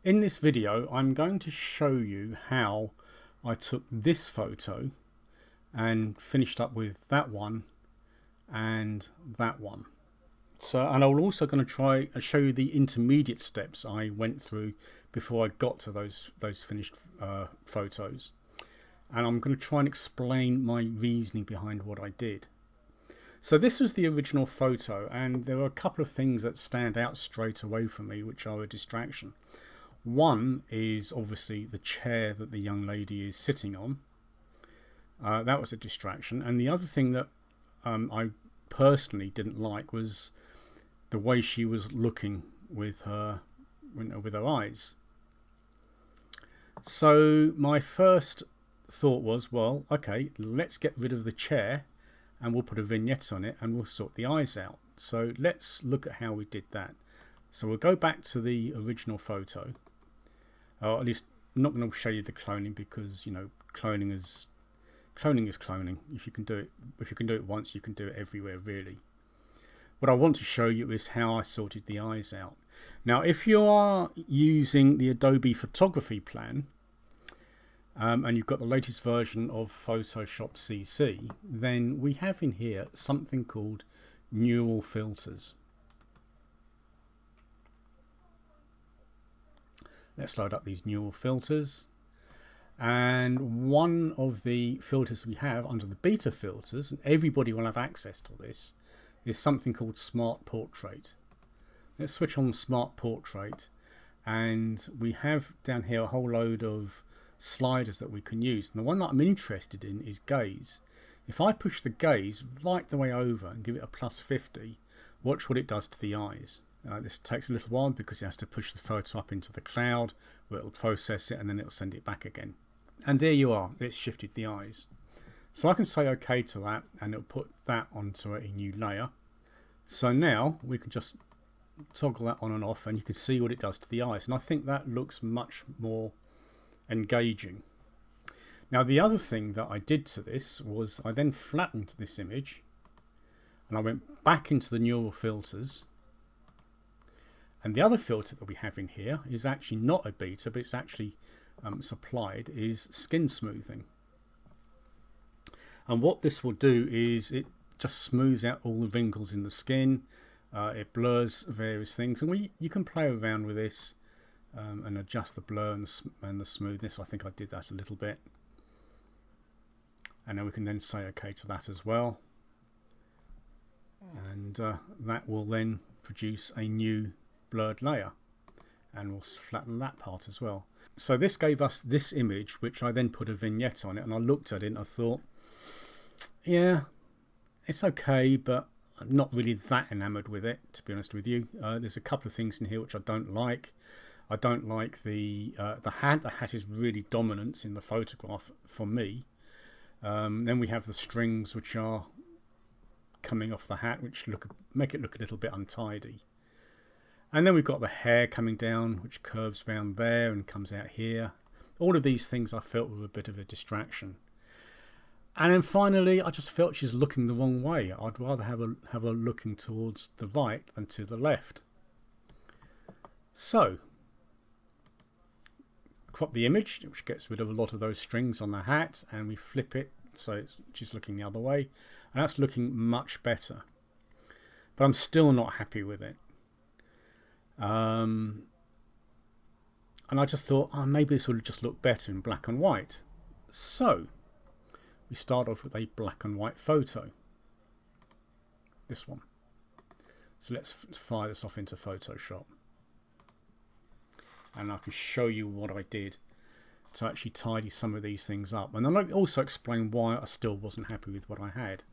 In this video, I'm going to show you how I took this photo and finished up with that one and that one. And I'm also going to try and show you the intermediate steps I went through before I got to those finished photos. And I'm going to try and explain my reasoning behind what I did. So this was the original photo, and there are a couple of things that stand out straight away from me which are a distraction. One is obviously the chair that the young lady is sitting on. That was a distraction. And the other thing that I personally didn't like was the way she was looking with her eyes. So my first thought was, well, okay, let's get rid of the chair and we'll put a vignette on it and we'll sort the eyes out. So let's look at how we did that. So we'll go back to the original photo. Or at least I'm not going to show you the cloning, because cloning is cloning. If you can do it once, you can do it everywhere, really. What I want to show you is how I sorted the eyes out. Now, if you are using the Adobe photography plan and you've got the latest version of Photoshop CC, then we have in here something called neural filters. Let's load up these neural filters. And one of the filters we have under the beta filters, and everybody will have access to this, is something called Smart Portrait. Let's switch on Smart Portrait, and we have down here a whole load of sliders that we can use. And the one that I'm interested in is gaze. If I push the gaze right the way over and give it a +50, watch what it does to the eyes. This takes a little while because it has to push the photo up into the cloud where it'll process it and then it'll send it back again. And there you are, it's shifted the eyes. So I can say OK to that and it'll put that onto a new layer. So now we can just toggle that on and off and you can see what it does to the eyes. And I think that looks much more engaging. Now the other thing that I did to this was I then flattened this image and I went back into the neural filters. And the other filter that we have in here is actually not a beta, but it's actually supplied, is skin smoothing. And what this will do is it just smooths out all the wrinkles in the skin. It blurs various things, and you can play around with this and adjust the blur and the smoothness. I think I did that a little bit. And then we can then say OK to that as well. And that will then produce a new blurred layer, and we'll flatten that part as well. So this gave us this image, which I then put a vignette on it, and I looked at it and I thought, yeah, it's okay, but I'm not really that enamored with it, to be honest with you. There's a couple of things in here which I don't like. I don't like the hat. The hat is really dominant in the photograph for me. Then we have the strings which are coming off the hat, which make it look a little bit untidy. And then we've got the hair coming down, which curves round there and comes out here. All of these things I felt were a bit of a distraction. And then finally, I just felt she's looking the wrong way. I'd rather have her looking towards the right than to the left. So, crop the image, which gets rid of a lot of those strings on the hat, and we flip it so she's looking the other way. And that's looking much better. But I'm still not happy with it. And I just thought, maybe this would just look better in black and white. So we start off with a black and white photo. This one. So let's fire this off into Photoshop. And I can show you what I did to actually tidy some of these things up. And then I'll also explain why I still wasn't happy with what I had.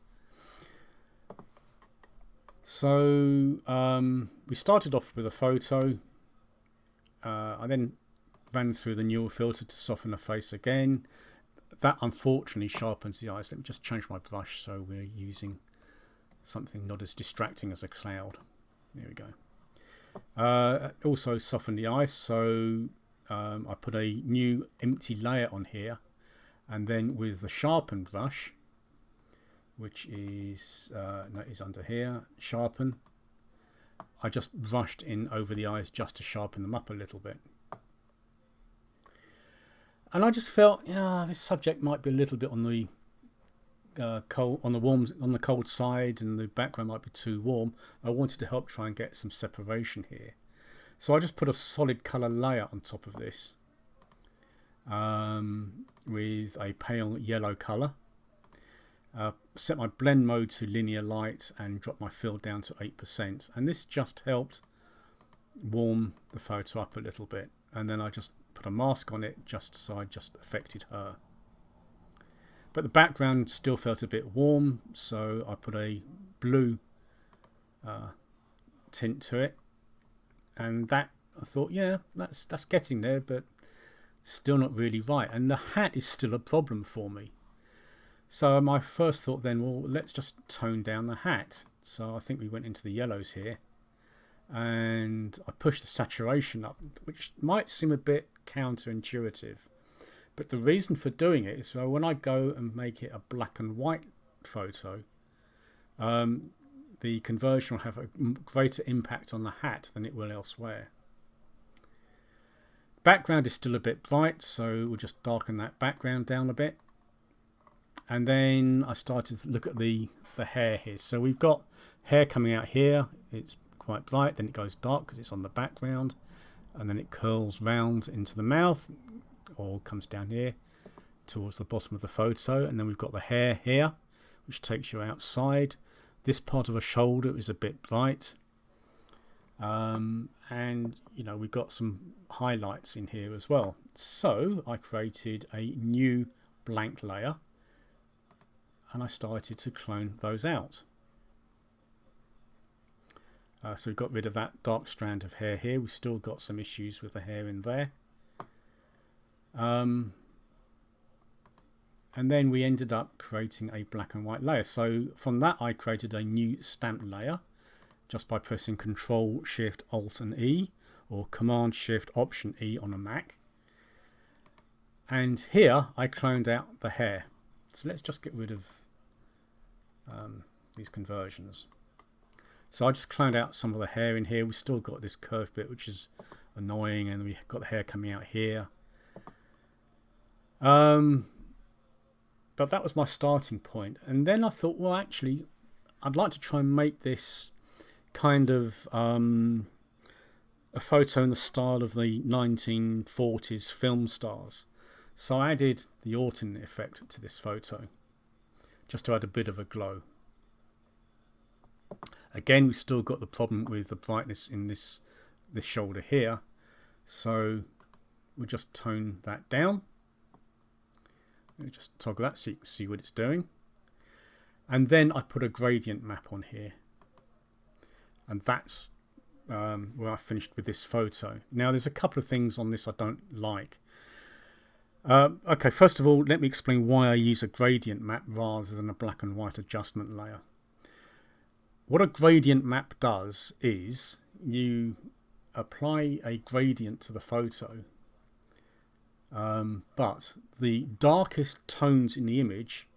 So we started off with a photo. I then ran through the neural filter to soften the face again. That unfortunately sharpens the eyes. Let me just change my brush so we're using something not as distracting as a cloud. There we go. Also softened the eyes, so I put a new empty layer on here, and then with the sharpen brush, which is under here, sharpen, I just brushed in over the eyes just to sharpen them up a little bit. And I just felt, yeah, this subject might be a little bit on the cold, on the cold side, and the background might be too warm. I wanted to help try and get some separation here. So I just put a solid colour layer on top of this with a pale yellow colour. Set my blend mode to linear light and drop my fill down to 8%. And this just helped warm the photo up a little bit. And then I just put a mask on it just so I just affected her. But the background still felt a bit warm, so I put a blue tint to it. And that, I thought, yeah, that's getting there, but still not really right. And the hat is still a problem for me. So my first thought then, well, let's just tone down the hat. So I think we went into the yellows here. And I pushed the saturation up, which might seem a bit counterintuitive. But the reason for doing it is so when I go and make it a black and white photo, the conversion will have a greater impact on the hat than it will elsewhere. Background is still a bit bright, so we'll just darken that background down a bit. And then I started to look at the hair here. So we've got hair coming out here. It's quite bright, then it goes dark because it's on the background, and then it curls round into the mouth or comes down here towards the bottom of the photo. And then we've got the hair here, which takes you outside. This part of the shoulder is a bit bright, and you know, we've got some highlights in here as well. So I created a new blank layer and I started to clone those out. So we got rid of that dark strand of hair here. We've still got some issues with the hair in there. And then we ended up creating a black and white layer. So from that I created a new stamp layer just by pressing Control Shift Alt and E, or Command Shift Option E on a Mac. And here I cloned out the hair. So let's just get rid of these conversions. So I just cloned out some of the hair in here. We've still got this curved bit, which is annoying, and we've got the hair coming out here. But that was my starting point. And then I thought, well, actually, I'd like to try and make this kind of a photo in the style of the 1940s film stars. So I added the autumn effect to this photo, just to add a bit of a glow. Again, we've still got the problem with the brightness in this shoulder here. So we'll just tone that down. Let me just toggle that so you can see what it's doing. And then I put a gradient map on here. And that's where I finished with this photo. Now there's a couple of things on this I don't like. Okay, first of all, let me explain why I use a gradient map rather than a black and white adjustment layer. What a gradient map does is you apply a gradient to the photo, but the darkest tones in the image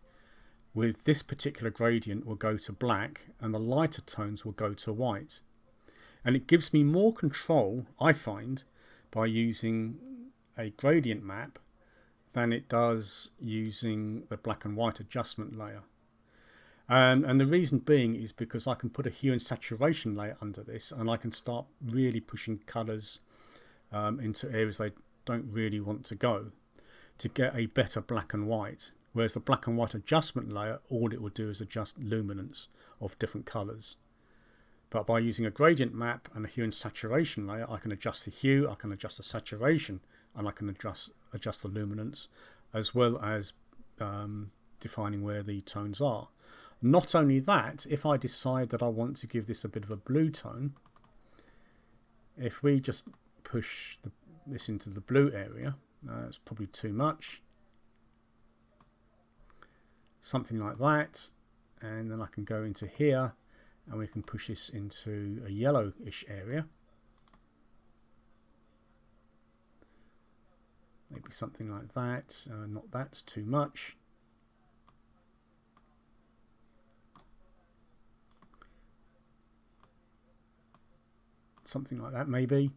with this particular gradient will go to black and the lighter tones will go to white. And it gives me more control, I find, by using a gradient map than it does using the black and white adjustment layer. And the reason being is because I can put a hue and saturation layer under this, and I can start really pushing colours into areas they don't really want to go to get a better black and white. Whereas the black and white adjustment layer, all it will do is adjust luminance of different colours. But by using a gradient map and a hue and saturation layer, I can adjust the hue, I can adjust the saturation, and I can adjust the luminance, as well as defining where the tones are. Not only that, if I decide that I want to give this a bit of a blue tone, if we just push this into the blue area, it's probably too much. Something like that, and then I can go into here and we can push this into a yellowish area. Maybe something like that. Not that's too much. Something like that maybe.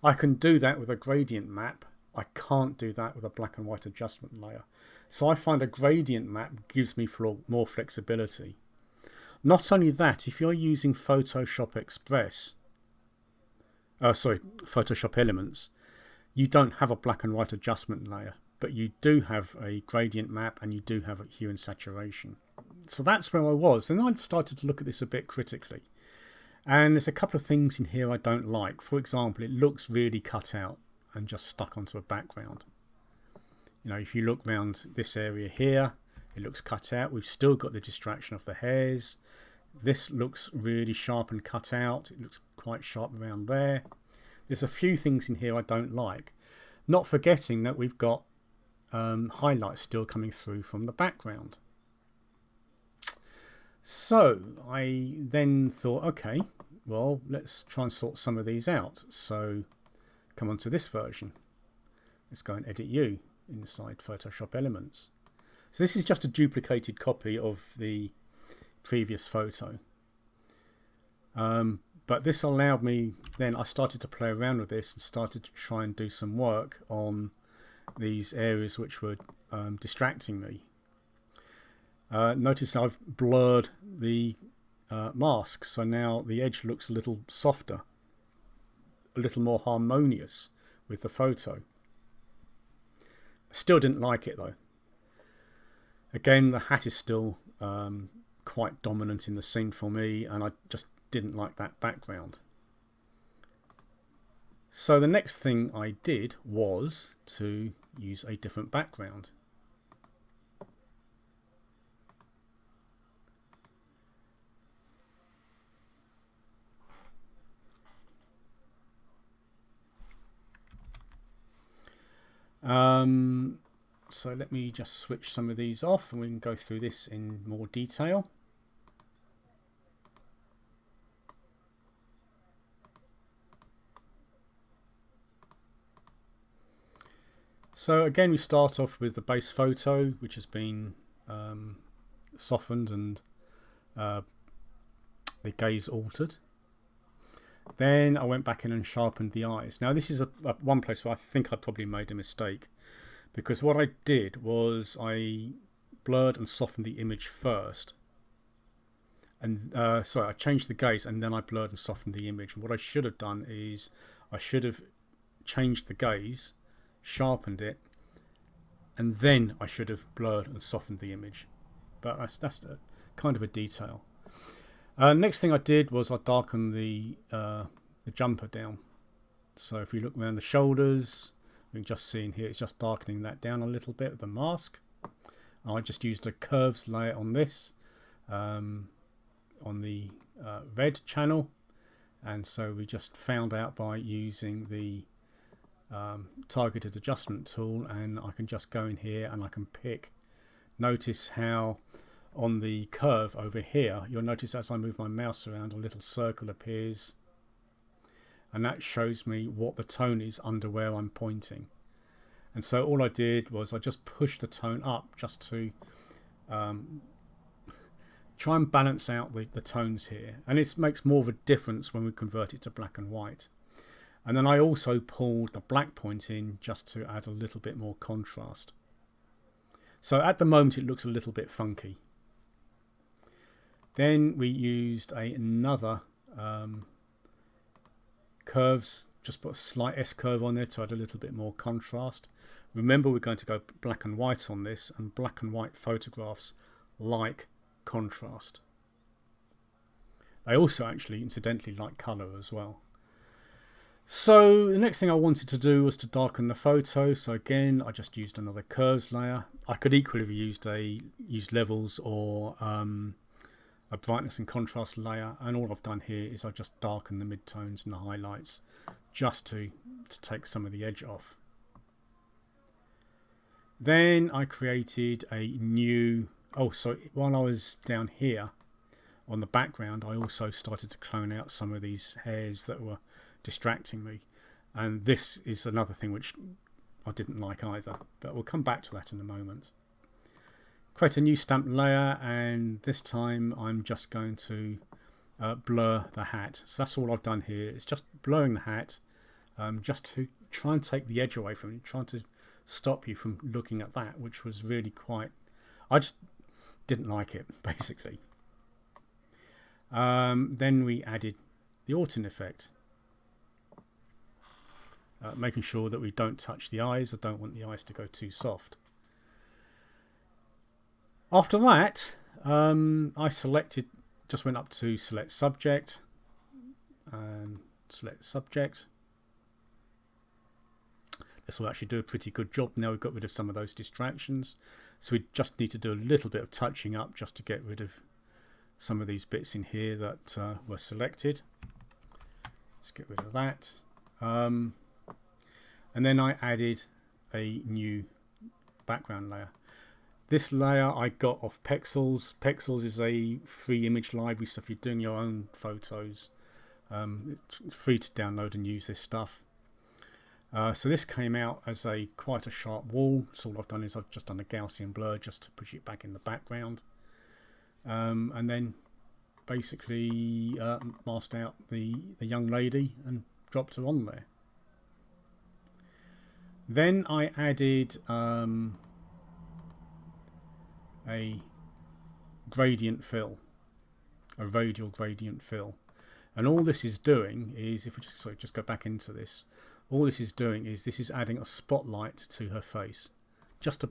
I can do that with a gradient map I can't do that with a black and white adjustment layer. So I find a gradient map gives me more flexibility. Not only that, if you're using Photoshop Elements, you don't have a black and white adjustment layer, but you do have a gradient map and you do have a hue and saturation. So that's where I was, and I started to look at this a bit critically. And there's a couple of things in here I don't like. For example, it looks really cut out and just stuck onto a background. You know, if you look around this area here, it looks cut out. We've still got the distraction of the hairs. This looks really sharp and cut out. It looks quite sharp around there. There's a few things in here I don't like. Not forgetting that we've got highlights still coming through from the background. So I then thought, okay, well, let's try and sort some of these out. So come on to this version. Let's go and edit you inside Photoshop Elements. So this is just a duplicated copy of the previous photo. But this allowed me, then I started to play around with this and started to try and do some work on these areas which were distracting me. Notice I've blurred the mask, so now the edge looks a little softer, a little more harmonious with the photo. Still didn't like it though. Again, the hat is still quite dominant in the scene for me, and I just didn't like that background. So the next thing I did was to use a different background. So let me just switch some of these off and we can go through this in more detail. So again, we start off with the base photo, which has been softened and the gaze altered. Then I went back in and sharpened the eyes. Now this is one place where I think I probably made a mistake, because what I did was I blurred and softened the image first. And sorry, I changed the gaze and then I blurred and softened the image. And what I should have done is I should have changed the gaze, sharpened it, and then I should have blurred and softened the image. But that's kind of a detail. Next thing I did was I darkened the jumper down. So if we look around the shoulders, we can just see in here it's just darkening that down a little bit with the mask. I just used a curves layer on this, on the red channel, and so we just found out by using the targeted adjustment tool, and I can just go in here and I can pick. Notice how on the curve over here, you'll notice as I move my mouse around, a little circle appears, and that shows me what the tone is under where I'm pointing. And so all I did was I just pushed the tone up just to try and balance out the tones here, and it makes more of a difference when we convert it to black and white. And then I also pulled the black point in just to add a little bit more contrast. So at the moment it looks a little bit funky. Then we used another curves, just put a slight S-curve on there to add a little bit more contrast. Remember, we're going to go black and white on this, and black and white photographs like contrast. They also actually incidentally like colour as well. So the next thing I wanted to do was to darken the photo. So again, I just used another curves layer. I could equally have used levels or a brightness and contrast layer, and all I've done here is I've just darkened the midtones and the highlights just to take some of the edge off. Then I created a new, while I was down here on the background, I also started to clone out some of these hairs that were distracting me, and this is another thing which I didn't like either, but we'll come back to that in a moment. Create a new stamp layer, and this time I'm just going to blur the hat. So that's all I've done here. It's just blurring the hat, just to try and take the edge away from it, trying to stop you from looking at that, which was really quite, I just didn't like it, basically. Then we added the Autumn effect, making sure that we don't touch the eyes. I don't want the eyes to go too soft. After that, I just went up to select subject, and select subject. This will actually do a pretty good job now. We've got rid of some of those distractions, so we just need to do a little bit of touching up just to get rid of some of these bits in here that were selected. Let's get rid of that. And then I added a new background layer. This layer I got off Pexels. Pexels is a free image library, so if you're doing your own photos, it's free to download and use this stuff. So this came out as quite a sharp wall. So all I've done is I've just done a Gaussian blur just to push it back in the background. And then basically masked out the young lady and dropped her on there. Then I added a gradient fill, a radial gradient fill, and all this is doing is, if we just go back into this, all this is doing is this is adding a spotlight to her face, just to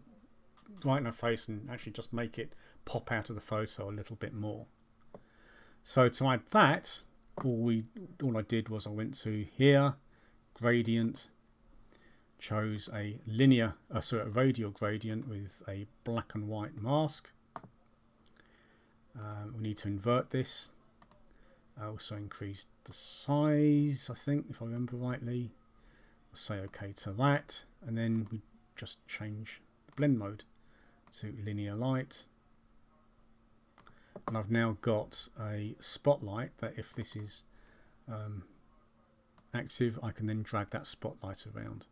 brighten her face and actually just make it pop out of the photo a little bit more. So to add that, all I did was I went to here, gradient, chose a radial gradient with a black and white mask. We need to invert this. I also increased the size, I think, if I remember rightly. We'll say OK to that, and then we just change the blend mode to linear light. And I've now got a spotlight that if this is active, I can then drag that spotlight around.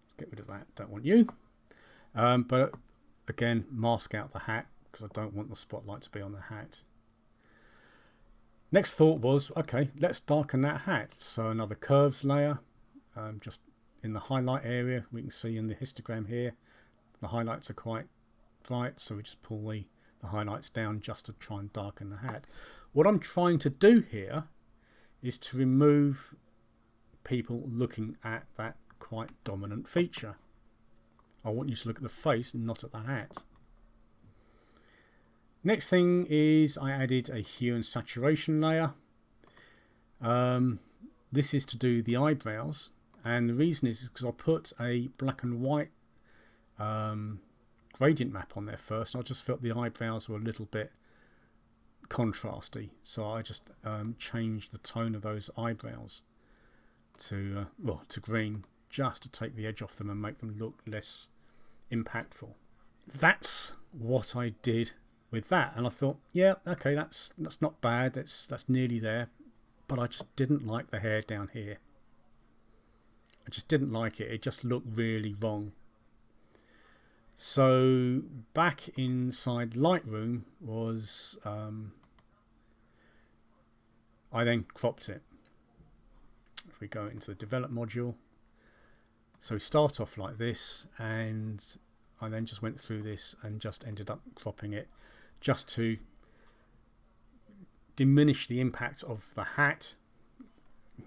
Let's get rid of that, don't want you. But again, mask out the hat because I don't want the spotlight to be on the hat. Next thought was, okay, let's darken that hat. So another curves layer, just in the highlight area. We can see in the histogram here, the highlights are quite bright, so we just pull the highlights down just to try and darken the hat. What I'm trying to do here is to remove people looking at that quite dominant feature. I want you to look at the face and not at the hat. Next thing is I added a hue and saturation layer. This is to do the eyebrows, and the reason is because I put a black and white gradient map on there first, and I just felt the eyebrows were a little bit contrasty, so I just changed the tone of those eyebrows to green, just to take the edge off them and make them look less impactful. That's what I did with that, and I thought, yeah, okay, that's not bad, that's nearly there, but I just didn't like the hair down here. I just didn't like it. It just looked really wrong. So back inside Lightroom was I then cropped it. If we go into the develop module, so we start off like this, and I then just went through this and just ended up cropping it just to diminish the impact of the hat.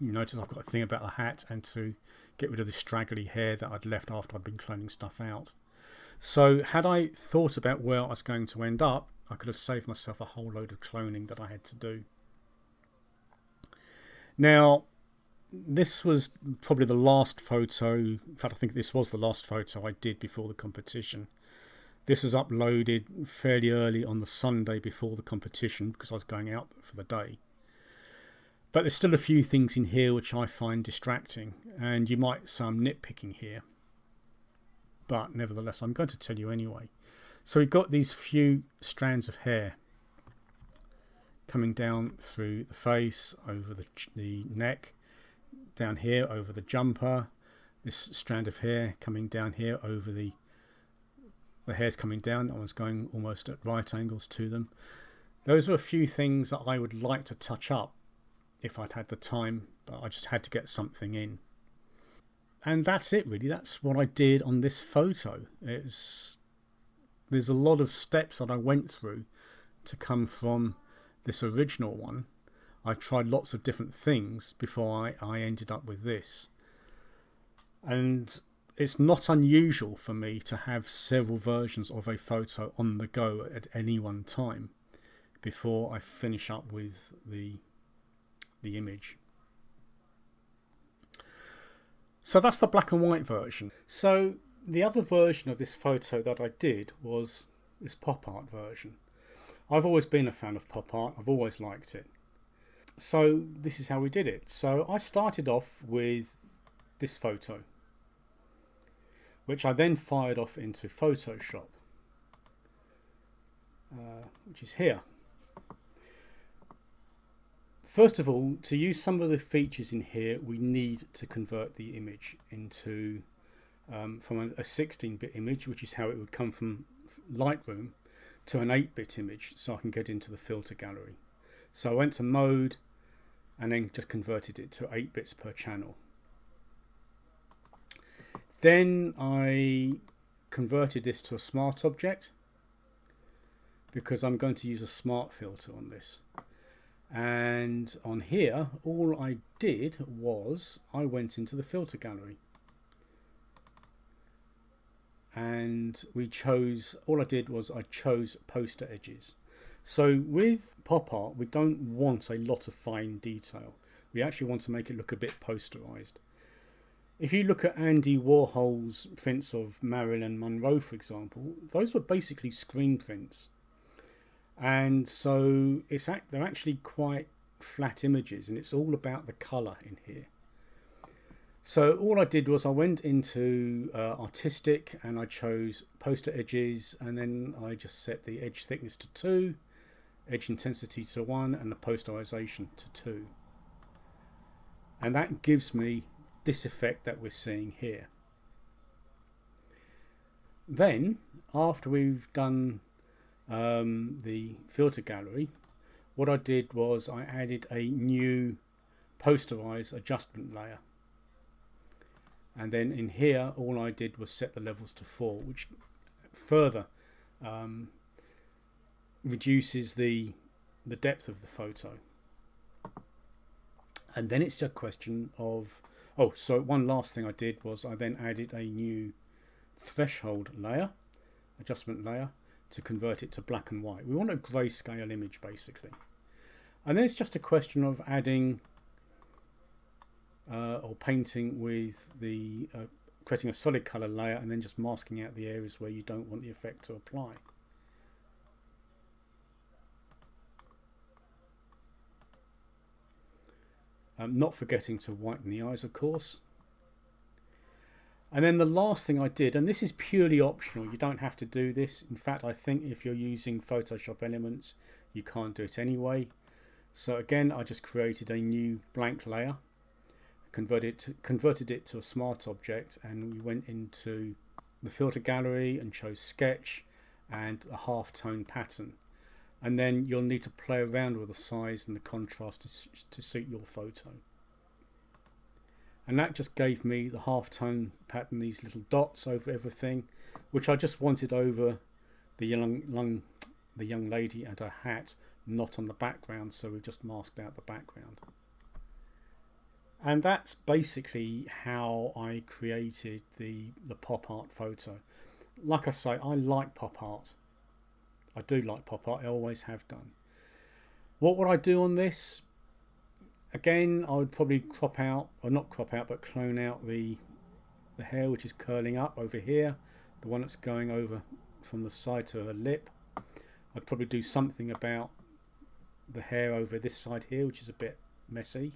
You notice I've got a thing about the hat, and to get rid of the straggly hair that I'd left after I'd been cloning stuff out. So had I thought about where I was going to end up, I could have saved myself a whole load of cloning that I had to do. Now, this was probably the last photo, in fact I think this was the last photo I did before the competition. This was uploaded fairly early on the Sunday before the competition because I was going out for the day. But there's still a few things in here which I find distracting, and you might say I'm nitpicking here, but nevertheless I'm going to tell you anyway. So we've got these few strands of hair coming down through the face, over the neck, down here over the jumper, this strand of hair coming down here over the hair's coming down, that one's going almost at right angles to them. Those are a few things that I would like to touch up if I'd had the time, but I just had to get something in. And that's it really. That's what I did on this photo. There's a lot of steps that I went through to come from this original one. I tried lots of different things before I ended up with this. And it's not unusual for me to have several versions of a photo on the go at any one time before I finish up with the image. So that's the black and white version. So the other version of this photo that I did was this pop art version. I've always been a fan of pop art. I've always liked it. So this is how we did it. So I started off with this photo, which I then fired off into Photoshop, which is here. First of all, to use some of the features in here, we need to convert the image into from a 16-bit image, which is how it would come from Lightroom, to an 8-bit image, so I can get into the filter gallery. So I went to mode and then just converted it to 8 bits per channel. Then I converted this to a smart object because I'm going to use a smart filter on this. And on here, all I did was I went into the filter gallery and we chose, all I did was I chose poster edges. So with pop art, we don't want a lot of fine detail. We actually want to make it look a bit posterized. If you look at Andy Warhol's prints of Marilyn Monroe, for example, those were basically screen prints. And so they're actually quite flat images, and it's all about the colour in here. So all I did was I went into artistic and I chose poster edges, and then I just set the edge thickness to 2, edge intensity to 1, and the posterization to 2. And that gives me this effect that we're seeing here. Then after we've done the filter gallery, what I did was I added a new posterize adjustment layer, and then in here all I did was set the levels to 4, which further reduces the depth of the photo. And then it's a question of, so one last thing I did was I then added a new threshold layer, adjustment layer, to convert it to black and white. We want a grayscale image basically. And then it's just a question of adding or painting with the creating a solid color layer and then just masking out the areas where you don't want the effect to apply. Not forgetting to whiten the eyes, of course. And then the last thing I did, and this is purely optional, you don't have to do this. In fact, I think if you're using Photoshop Elements, you can't do it anyway. So again, I just created a new blank layer, converted it to a smart object, and we went into the filter gallery and chose sketch and a half-tone pattern. And then you'll need to play around with the size and the contrast to suit your photo. And that just gave me the half-tone pattern, these little dots over everything, which I just wanted over the young lady and her hat, not on the background, so we've just masked out the background. And that's basically how I created the pop art photo. Like I say, I like pop art. I do like pop art, I always have done. What would I do on this? Again, I would probably crop out, or not crop out, but clone out the hair which is curling up over here, the one that's going over from the side to her lip. I'd probably do something about the hair over this side here, which is a bit messy.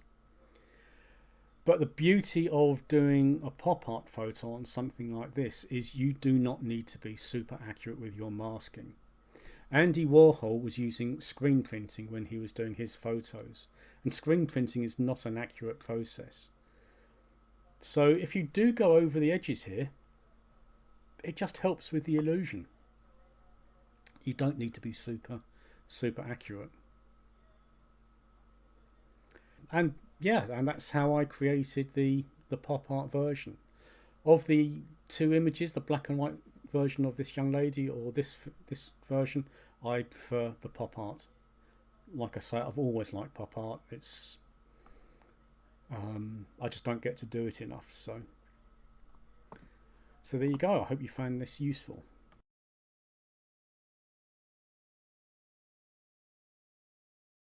But the beauty of doing a pop art photo on something like this is you do not need to be super accurate with your masking. Andy Warhol was using screen printing when he was doing his photos, and screen printing is not an accurate process. So if you do go over the edges here, it just helps with the illusion. You don't need to be super accurate. And yeah, and that's how I created the pop art version of the two images, the black and white version of this young lady or this version. I prefer the pop art. Like I say, I've always liked pop art. It's I just don't get to do it enough. So there you go. I hope you found this useful.